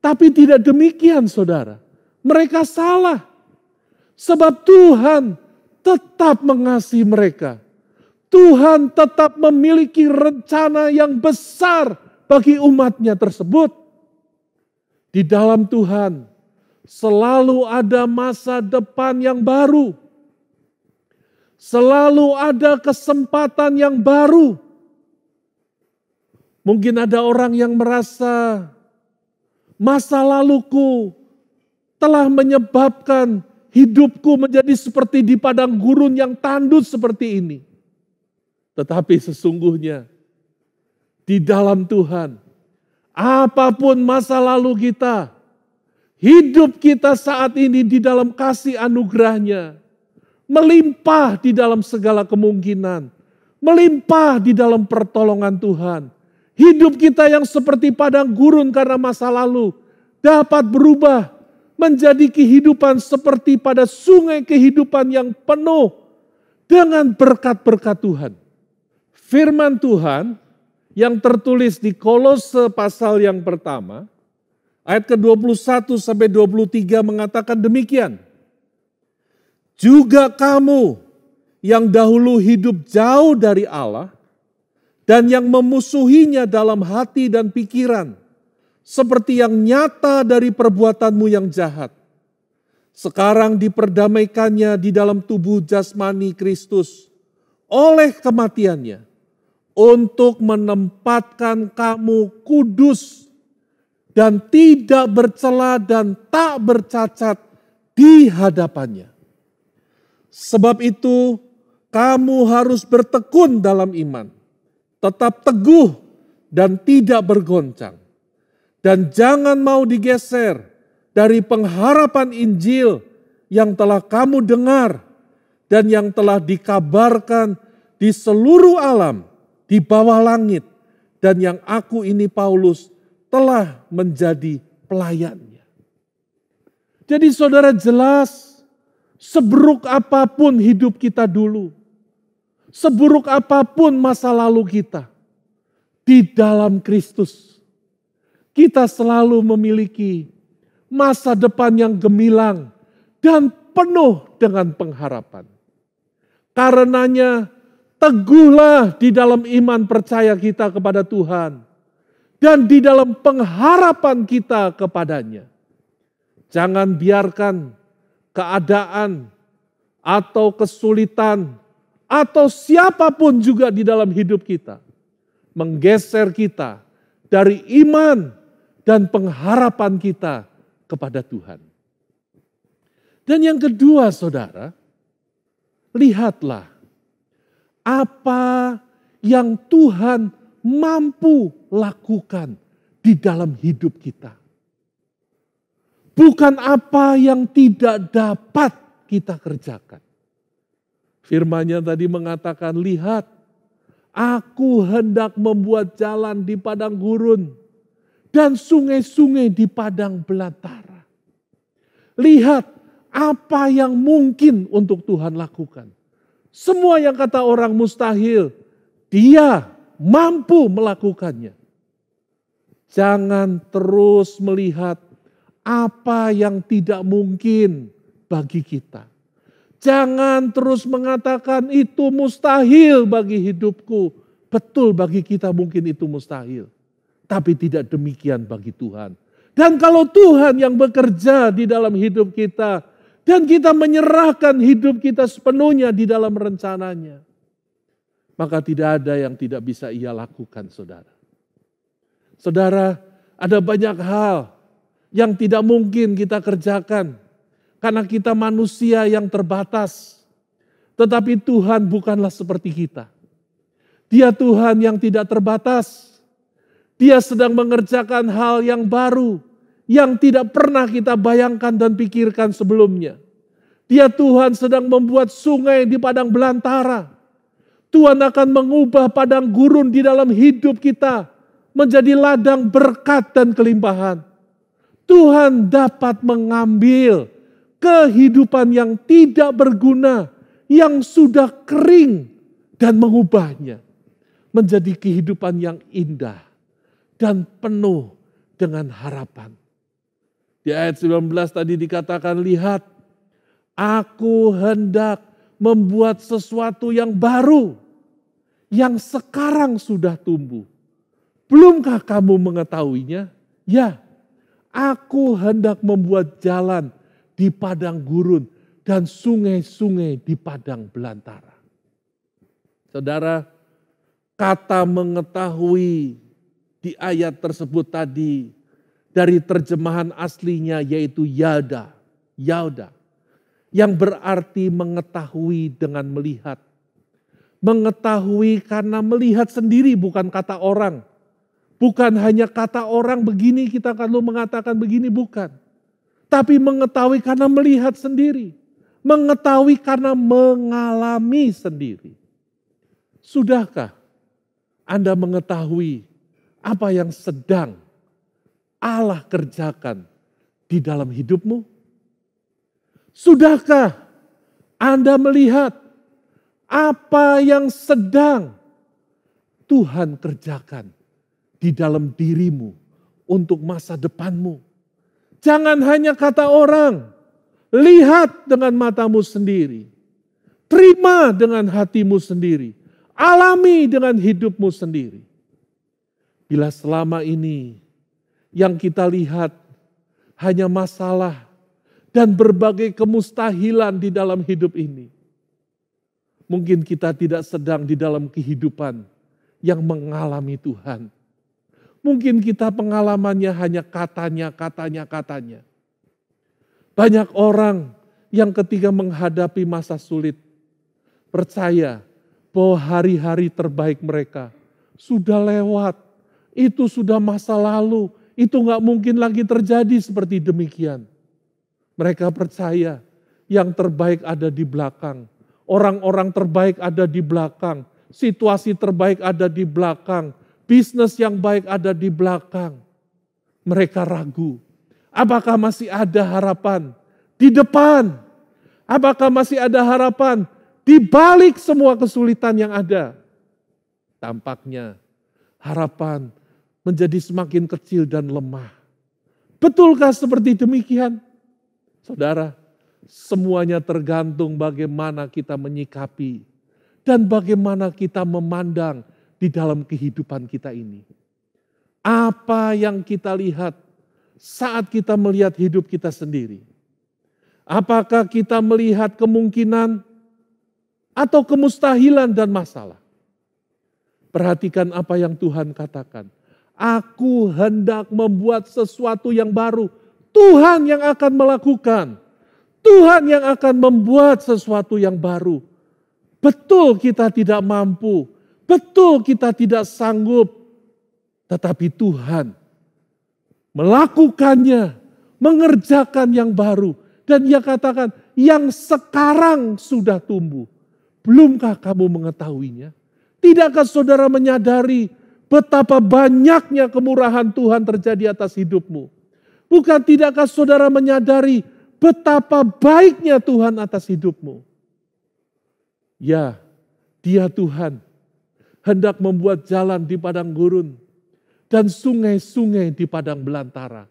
Tapi tidak demikian, saudara. Mereka salah. Sebab Tuhan tetap mengasihi mereka. Tuhan tetap memiliki rencana yang besar bagi umatnya tersebut. Di dalam Tuhan selalu ada masa depan yang baru. Selalu ada kesempatan yang baru. Mungkin ada orang yang merasa masa laluku telah menyebabkan hidupku menjadi seperti di padang gurun yang tandus seperti ini. Tetapi sesungguhnya di dalam Tuhan, apapun masa lalu kita, hidup kita saat ini di dalam kasih anugerah-Nya, melimpah di dalam segala kemungkinan, melimpah di dalam pertolongan Tuhan. Hidup kita yang seperti padang gurun karena masa lalu dapat berubah menjadi kehidupan seperti pada sungai kehidupan yang penuh dengan berkat-berkat Tuhan. Firman Tuhan yang tertulis di Kolose pasal yang pertama, ayat ke-21 sampai 23 mengatakan demikian. Juga kamu yang dahulu hidup jauh dari Allah dan yang memusuhinya dalam hati dan pikiran, seperti yang nyata dari perbuatanmu yang jahat. Sekarang diperdamaikannya di dalam tubuh jasmani Kristus oleh kematiannya untuk menempatkan kamu kudus dan tidak bercela dan tak bercacat di hadapannya. Sebab itu kamu harus bertekun dalam iman, tetap teguh dan tidak bergoncang. Dan jangan mau digeser dari pengharapan Injil yang telah kamu dengar dan yang telah dikabarkan di seluruh alam, di bawah langit, dan yang aku ini Paulus telah menjadi pelayannya. Jadi saudara, jelas seburuk apapun hidup kita dulu, seburuk apapun masa lalu kita, di dalam Kristus kita selalu memiliki masa depan yang gemilang dan penuh dengan pengharapan. Karenanya teguhlah di dalam iman percaya kita kepada Tuhan dan di dalam pengharapan kita kepadanya. Jangan biarkan keadaan atau kesulitan atau siapapun juga di dalam hidup kita menggeser kita dari iman dan pengharapan kita kepada Tuhan. Dan yang kedua saudara, lihatlah apa yang Tuhan mampu lakukan di dalam hidup kita. Bukan apa yang tidak dapat kita kerjakan. Firman-Nya tadi mengatakan, lihat, aku hendak membuat jalan di padang gurun dan sungai-sungai di padang belantara. Lihat apa yang mungkin untuk Tuhan lakukan. Semua yang kata orang mustahil, Dia mampu melakukannya. Jangan terus melihat apa yang tidak mungkin bagi kita. Jangan terus mengatakan itu mustahil bagi hidupku. Betul, bagi kita mungkin itu mustahil. Tapi tidak demikian bagi Tuhan. Dan kalau Tuhan yang bekerja di dalam hidup kita, dan kita menyerahkan hidup kita sepenuhnya di dalam rencananya, maka tidak ada yang tidak bisa Ia lakukan, saudara. Saudara, ada banyak hal yang tidak mungkin kita kerjakan karena kita manusia yang terbatas. Tetapi Tuhan bukanlah seperti kita. Dia Tuhan yang tidak terbatas. Dia sedang mengerjakan hal yang baru, yang tidak pernah kita bayangkan dan pikirkan sebelumnya. Dia Tuhan sedang membuat sungai di padang belantara. Tuhan akan mengubah padang gurun di dalam hidup kita menjadi ladang berkat dan kelimpahan. Tuhan dapat mengambil kehidupan yang tidak berguna, yang sudah kering, dan mengubahnya menjadi kehidupan yang indah dan penuh dengan harapan. Di ayat 19 tadi dikatakan, lihat, aku hendak membuat sesuatu yang baru, yang sekarang sudah tumbuh. Belumkah kamu mengetahuinya? Ya, aku hendak membuat jalan di padang gurun dan sungai-sungai di padang belantara. Saudara, kata mengetahui di ayat tersebut tadi dari terjemahan aslinya yaitu yada, yang berarti mengetahui dengan melihat. Mengetahui karena melihat sendiri, bukan kata orang. Bukan hanya kata orang begini kita kalau mengatakan begini, bukan. Tapi mengetahui karena melihat sendiri. Mengetahui karena mengalami sendiri. Sudahkah Anda mengetahui apa yang sedang Allah kerjakan di dalam hidupmu? Sudahkah Anda melihat apa yang sedang Tuhan kerjakan di dalam dirimu untuk masa depanmu? Jangan hanya kata orang, lihat dengan matamu sendiri, terima dengan hatimu sendiri, alami dengan hidupmu sendiri. Bila selama ini Yang kita lihat hanya masalah dan berbagai kemustahilan di dalam hidup ini. Mungkin kita tidak sedang di dalam kehidupan yang mengalami Tuhan. Mungkin kita pengalamannya hanya katanya. Banyak orang yang ketika menghadapi masa sulit, percaya bahwa hari-hari terbaik mereka sudah lewat. Itu sudah masa lalu, itu gak mungkin lagi terjadi seperti demikian. Mereka percaya yang terbaik ada di belakang. Orang-orang terbaik ada di belakang. Situasi terbaik ada di belakang. Bisnis yang baik ada di belakang. Mereka ragu. Apakah masih ada harapan di depan? Apakah masih ada harapan di balik semua kesulitan yang ada? Tampaknya harapan menjadi semakin kecil dan lemah. Betulkah seperti demikian? Saudara, semuanya tergantung bagaimana kita menyikapi dan bagaimana kita memandang di dalam kehidupan kita ini. Apa yang kita lihat saat kita melihat hidup kita sendiri? Apakah kita melihat kemungkinan atau kemustahilan dan masalah? Perhatikan apa yang Tuhan katakan. Aku hendak membuat sesuatu yang baru. Tuhan yang akan melakukan. Tuhan yang akan membuat sesuatu yang baru. Betul kita tidak mampu. Betul kita tidak sanggup. Tetapi Tuhan melakukannya. Mengerjakan yang baru. Dan Dia katakan yang sekarang sudah tumbuh. Belumkah kamu mengetahuinya? Tidakkah saudara menyadari betapa banyaknya kemurahan Tuhan terjadi atas hidupmu? Bukan tidakkah saudara menyadari betapa baiknya Tuhan atas hidupmu? Ya, Dia Tuhan hendak membuat jalan di padang gurun dan sungai-sungai di padang belantara.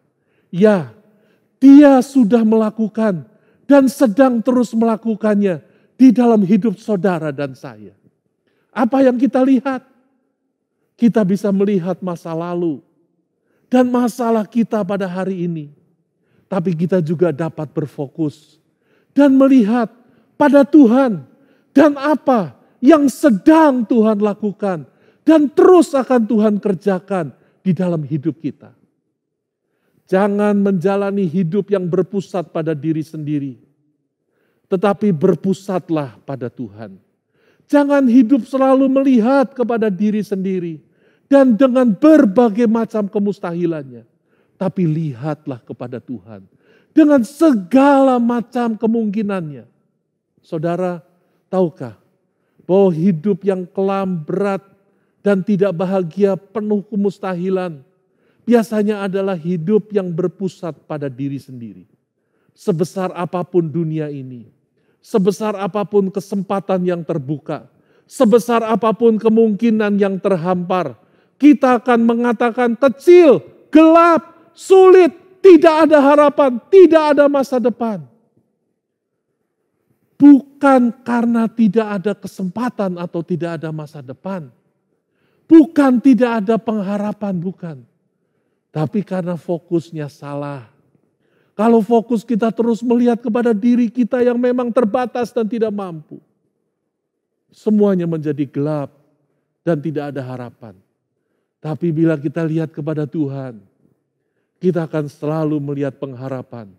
Ya, Dia sudah melakukan dan sedang terus melakukannya di dalam hidup saudara dan saya. Apa yang kita lihat? Kita bisa melihat masa lalu dan masalah kita pada hari ini. Tapi kita juga dapat berfokus dan melihat pada Tuhan dan apa yang sedang Tuhan lakukan dan terus akan Tuhan kerjakan di dalam hidup kita. Jangan menjalani hidup yang berpusat pada diri sendiri, tetapi berpusatlah pada Tuhan. Jangan hidup selalu melihat kepada diri sendiri dan dengan berbagai macam kemustahilannya. Tapi lihatlah kepada Tuhan dengan segala macam kemungkinannya. Saudara, tahukah bahwa hidup yang kelam, berat, dan tidak bahagia penuh kemustahilan biasanya adalah hidup yang berpusat pada diri sendiri. Sebesar apapun dunia ini, sebesar apapun kesempatan yang terbuka, sebesar apapun kemungkinan yang terhampar, kita akan mengatakan kecil, gelap, sulit, tidak ada harapan, tidak ada masa depan. Bukan karena tidak ada kesempatan atau tidak ada masa depan. Bukan tidak ada pengharapan, bukan. Tapi karena fokusnya salah. Kalau fokus kita terus melihat kepada diri kita yang memang terbatas dan tidak mampu. Semuanya menjadi gelap dan tidak ada harapan. Tapi bila kita lihat kepada Tuhan, kita akan selalu melihat pengharapan.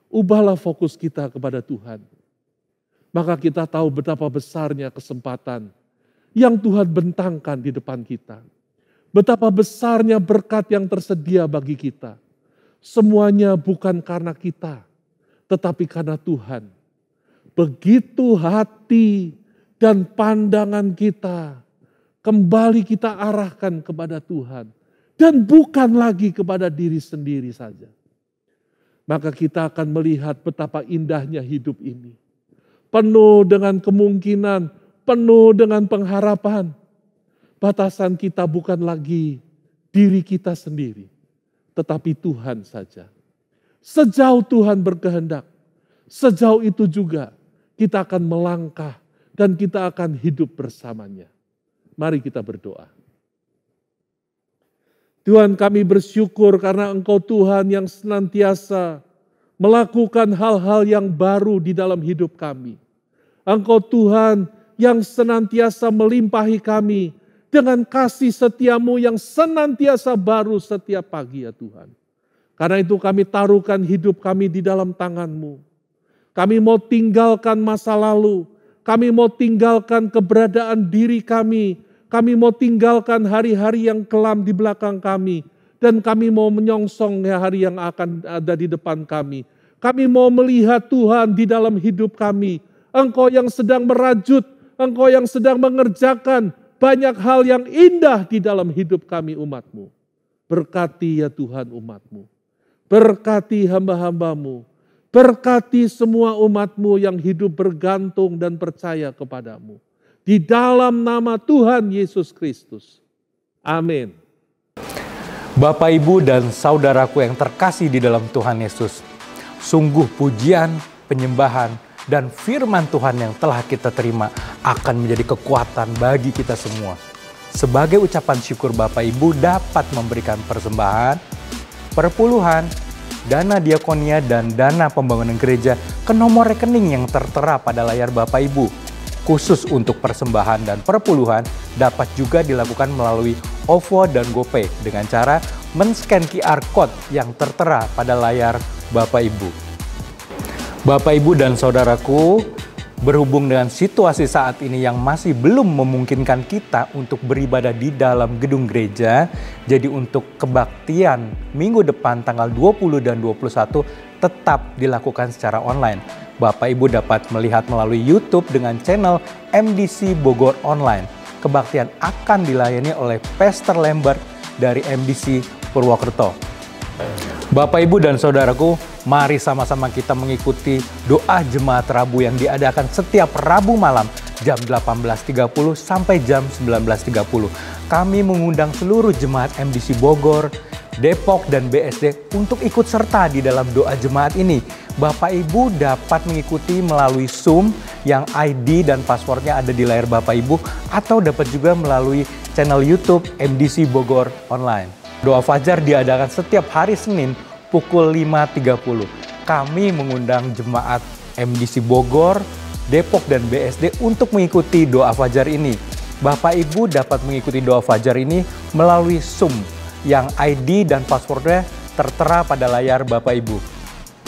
Ubahlah fokus kita kepada Tuhan. Maka kita tahu betapa besarnya kesempatan yang Tuhan bentangkan di depan kita. Betapa besarnya berkat yang tersedia bagi kita. Semuanya bukan karena kita, tetapi karena Tuhan. Begitu hati dan pandangan kita kembali kita arahkan kepada Tuhan. Dan bukan lagi kepada diri sendiri saja. Maka kita akan melihat betapa indahnya hidup ini. Penuh dengan kemungkinan, penuh dengan pengharapan. Batasan kita bukan lagi diri kita sendiri, tetapi Tuhan saja. Sejauh Tuhan berkehendak, sejauh itu juga kita akan melangkah dan kita akan hidup bersamanya. Mari kita berdoa. Tuhan, kami bersyukur karena Engkau Tuhan yang senantiasa melakukan hal-hal yang baru di dalam hidup kami. Engkau Tuhan yang senantiasa melimpahi kami dengan kasih setiamu yang senantiasa baru setiap pagi ya Tuhan. Karena itu kami taruhkan hidup kami di dalam tangan-Mu. Kami mau tinggalkan masa lalu. Kami mau tinggalkan keberadaan diri kami. Kami mau tinggalkan hari-hari yang kelam di belakang kami. Dan kami mau menyongsong hari yang akan ada di depan kami. Kami mau melihat Tuhan di dalam hidup kami. Engkau yang sedang merajut, Engkau yang sedang mengerjakan banyak hal yang indah di dalam hidup kami umat-Mu. Berkati ya Tuhan umat-Mu. Berkati hamba-hamba-Mu. Berkati semua umat-Mu yang hidup bergantung dan percaya kepada-Mu. Di dalam nama Tuhan Yesus Kristus. Amin. Bapak, Ibu, dan saudaraku yang terkasih di dalam Tuhan Yesus, sungguh pujian, penyembahan, dan firman Tuhan yang telah kita terima akan menjadi kekuatan bagi kita semua. Sebagai ucapan syukur, Bapak Ibu dapat memberikan persembahan, perpuluhan, dana diakonia, dan dana pembangunan gereja ke nomor rekening yang tertera pada layar Bapak Ibu. Khusus untuk persembahan dan perpuluhan dapat juga dilakukan melalui OVO dan GoPay dengan cara men-scan QR Code yang tertera pada layar Bapak Ibu. Bapak, Ibu, dan saudaraku, berhubung dengan situasi saat ini yang masih belum memungkinkan kita untuk beribadah di dalam gedung gereja, jadi untuk kebaktian minggu depan tanggal 20 dan 21 tetap dilakukan secara online. Bapak Ibu dapat melihat melalui YouTube dengan channel MDC Bogor Online. Kebaktian akan dilayani oleh Pastor Lambert dari MDC Purwokerto. Bapak, Ibu, dan saudaraku, mari sama-sama kita mengikuti doa jemaat Rabu yang diadakan setiap Rabu malam jam 18.30 sampai jam 19.30. Kami mengundang seluruh jemaat MDC Bogor, Depok, dan BSD untuk ikut serta di dalam doa jemaat ini. Bapak Ibu dapat mengikuti melalui Zoom yang ID dan passwordnya ada di layar Bapak Ibu, atau dapat juga melalui channel YouTube MDC Bogor Online. Doa Fajar diadakan setiap hari Senin pukul 5.30. Kami mengundang jemaat MDC Bogor, Depok, dan BSD untuk mengikuti doa Fajar ini. Bapak Ibu dapat mengikuti doa Fajar ini melalui Zoom yang ID dan passwordnya tertera pada layar Bapak Ibu.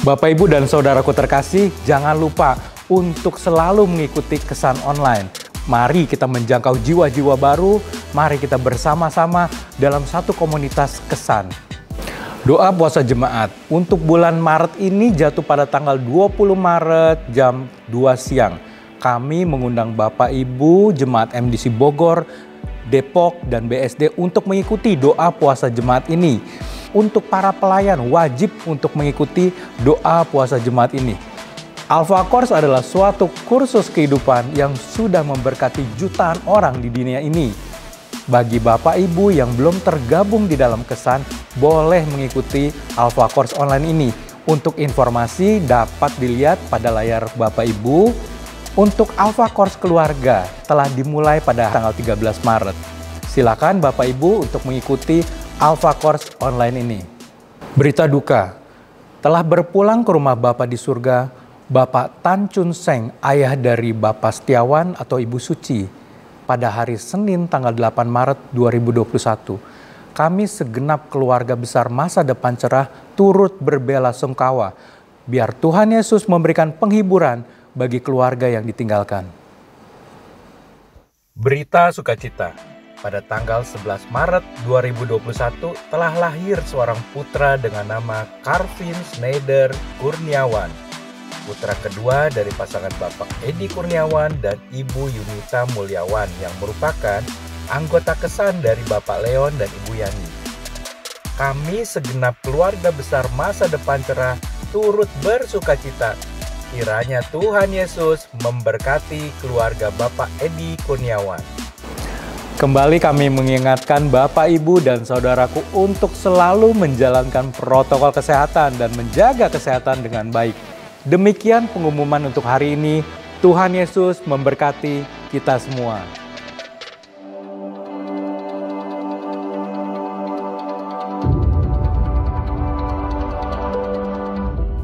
Bapak, Ibu, dan saudaraku terkasih, jangan lupa untuk selalu mengikuti kesan online. Mari kita menjangkau jiwa-jiwa baru, mari kita bersama-sama dalam satu komunitas kesan. Doa puasa jemaat untuk bulan Maret ini jatuh pada tanggal 20 Maret jam 2 siang. Kami mengundang Bapak Ibu jemaat MDC Bogor, Depok, dan BSD untuk mengikuti doa puasa jemaat ini. Untuk para pelayan wajib untuk mengikuti doa puasa jemaat ini. Alpha Course adalah suatu kursus kehidupan yang sudah memberkati jutaan orang di dunia ini. Bagi Bapak Ibu yang belum tergabung di dalam kesan, boleh mengikuti Alpha Course online ini. Untuk informasi dapat dilihat pada layar Bapak Ibu. Untuk Alpha Course keluarga telah dimulai pada tanggal 13 Maret. Silakan Bapak Ibu untuk mengikuti Alpha Course online ini. Berita duka, telah berpulang ke rumah Bapa di surga, Bapak Tan Chun Seng, ayah dari Bapak Setiawan atau Ibu Suci, pada hari Senin tanggal 8 Maret 2021. Kami segenap keluarga besar Masa Depan Cerah turut berbelasungkawa, biar Tuhan Yesus memberikan penghiburan bagi keluarga yang ditinggalkan. Berita sukacita. Pada tanggal 11 Maret 2021 telah lahir seorang putra dengan nama Karvin Schneider Kurniawan. Putra kedua dari pasangan Bapak Edi Kurniawan dan Ibu Yunita Mulyawan yang merupakan anggota kesan dari Bapak Leon dan Ibu Yani. Kami segenap keluarga besar Masa Depan Cerah turut bersukacita. Kiranya Tuhan Yesus memberkati keluarga Bapak Edi Kurniawan. Kembali kami mengingatkan Bapak, Ibu, dan saudaraku untuk selalu menjalankan protokol kesehatan dan menjaga kesehatan dengan baik. Demikian pengumuman untuk hari ini. Tuhan Yesus memberkati kita semua.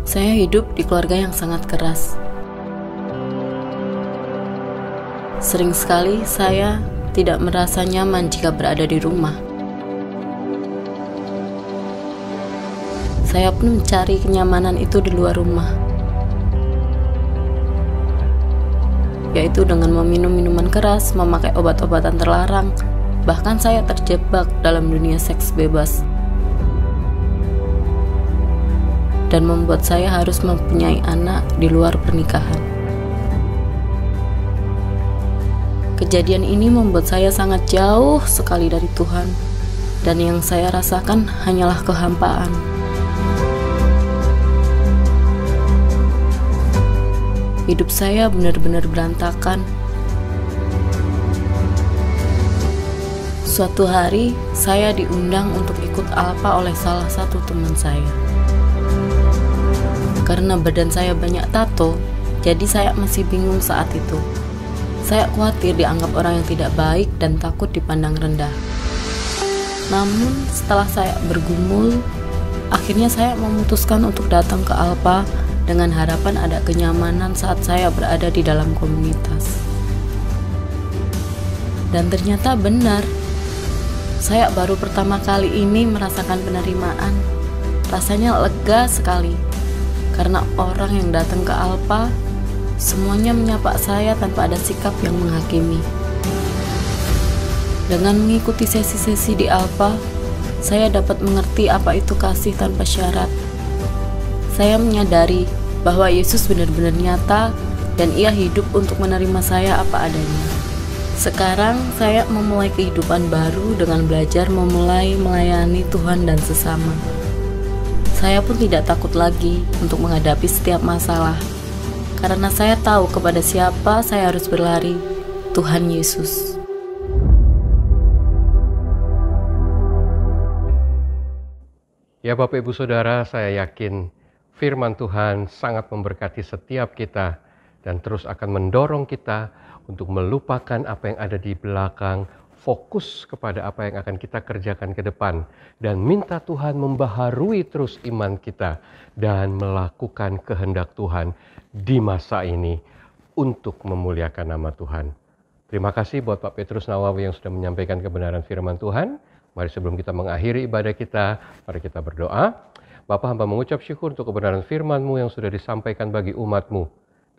Saya hidup di keluarga yang sangat keras. Sering sekali saya tidak merasa nyaman jika berada di rumah. Saya pun mencari kenyamanan itu di luar rumah, yaitu dengan meminum minuman keras, memakai obat-obatan terlarang, bahkan saya terjebak dalam dunia seks bebas. Dan membuat saya harus mempunyai anak di luar pernikahan. Kejadian ini membuat saya sangat jauh sekali dari Tuhan, dan yang saya rasakan hanyalah kehampaan. Hidup saya benar-benar berantakan. Suatu hari, saya diundang untuk ikut alpa oleh salah satu teman saya. Karena badan saya banyak tato, jadi saya masih bingung saat itu. Saya khawatir dianggap orang yang tidak baik dan takut dipandang rendah. Namun setelah saya bergumul, akhirnya saya memutuskan untuk datang ke alpa dengan harapan ada kenyamanan saat saya berada di dalam komunitas. Dan ternyata benar, saya baru pertama kali ini merasakan penerimaan. Rasanya lega sekali, karena orang yang datang ke alpa semuanya menyapa saya tanpa ada sikap yang menghakimi. Dengan mengikuti sesi-sesi di alpa, saya dapat mengerti apa itu kasih tanpa syarat. Saya menyadari bahwa Yesus benar-benar nyata dan Ia hidup untuk menerima saya apa adanya. Sekarang saya memulai kehidupan baru dengan belajar memulai melayani Tuhan dan sesama. Saya pun tidak takut lagi untuk menghadapi setiap masalah, karena saya tahu kepada siapa saya harus berlari, Tuhan Yesus. Ya Bapak Ibu Saudara, saya yakin firman Tuhan sangat memberkati setiap kita dan terus akan mendorong kita untuk melupakan apa yang ada di belakang, fokus kepada apa yang akan kita kerjakan ke depan, dan minta Tuhan membaharui terus iman kita dan melakukan kehendak Tuhan di masa ini untuk memuliakan nama Tuhan. Terima kasih buat Pak Petrus Nawawi yang sudah menyampaikan kebenaran firman Tuhan. Mari sebelum kita mengakhiri ibadah kita, mari kita berdoa. Bapa, hamba mengucap syukur untuk kebenaran firman-Mu yang sudah disampaikan bagi umat-Mu.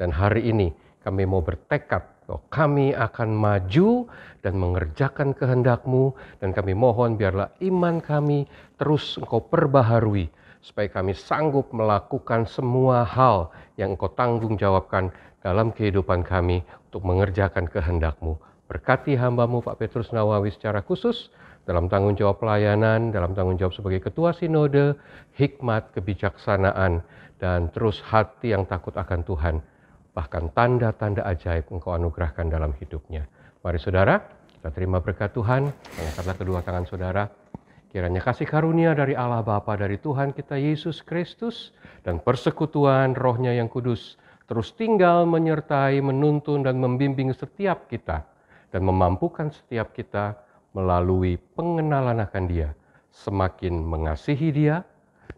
Dan hari ini kami mau bertekad bahwa kami akan maju dan mengerjakan kehendak-Mu. Dan kami mohon biarlah iman kami terus Engkau perbaharui, supaya kami sanggup melakukan semua hal yang Engkau tanggung jawabkan dalam kehidupan kami untuk mengerjakan kehendak-Mu. Berkati hamba-Mu Pak Petrus Nawawi secara khusus dalam tanggung jawab pelayanan, dalam tanggung jawab sebagai ketua sinode, hikmat, kebijaksanaan, dan terus hati yang takut akan Tuhan. Bahkan tanda-tanda ajaib Engkau anugerahkan dalam hidupnya. Mari saudara, kita terima berkat Tuhan. Angkatlah kedua tangan saudara. Kiranya kasih karunia dari Allah Bapa, dari Tuhan kita Yesus Kristus, dan persekutuan Roh-Nya yang kudus terus tinggal menyertai, menuntun, dan membimbing setiap kita, dan memampukan setiap kita melalui pengenalan akan Dia, semakin mengasihi Dia,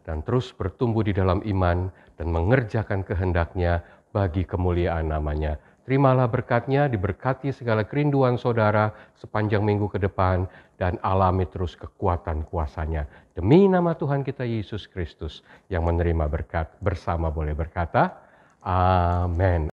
dan terus bertumbuh di dalam iman, dan mengerjakan kehendak-Nya bagi kemuliaan nama-Nya. Terimalah berkat-Nya, diberkati segala kerinduan saudara sepanjang minggu ke depan, dan alami terus kekuatan kuasa-Nya. Demi nama Tuhan kita Yesus Kristus yang menerima berkat, bersama boleh berkata, Amin.